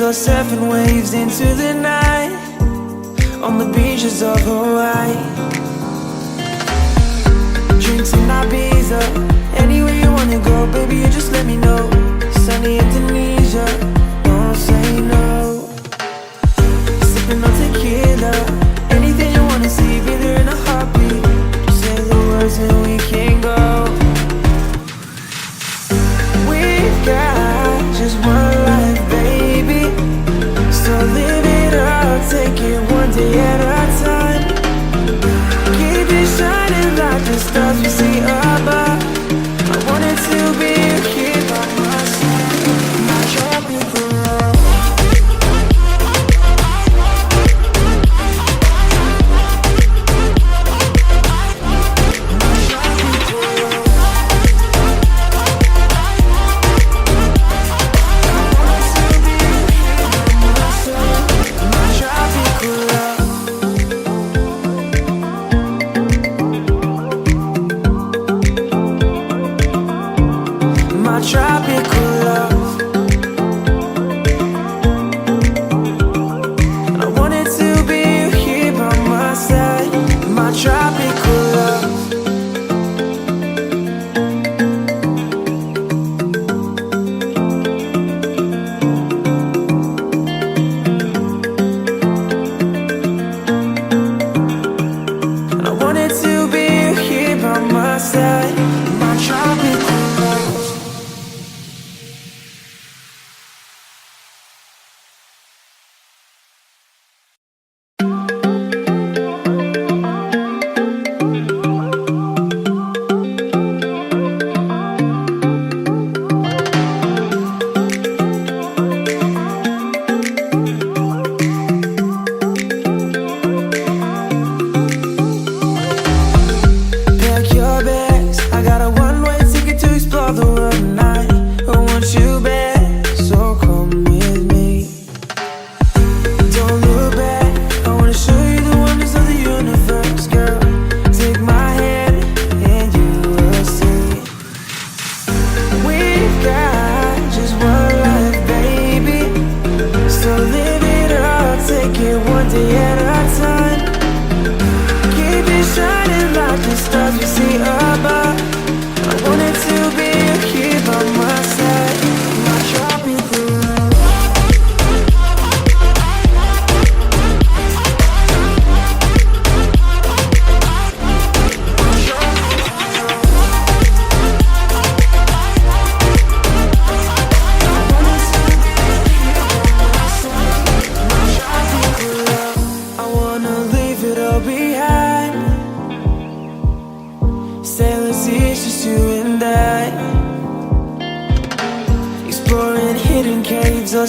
or surfing waves into the night on the beaches of Hawaii. Drinks in Ibiza, anywhere you wanna go, baby, you just let me know. Sunny Indonesia, don't say no. Sipping on tequila, anything you wanna see, be there in a heartbeat. Just say the words and we can go. We've got just one life, baby, so live it up, take it one day at a time. Keep it shining like the stars we see above. I wanted to be here by my side, my tropical love. Tropical love, I wanted to be here by my side, my tropical love. I wanted to be here by my side, my tropical love. Exploring hidden caves or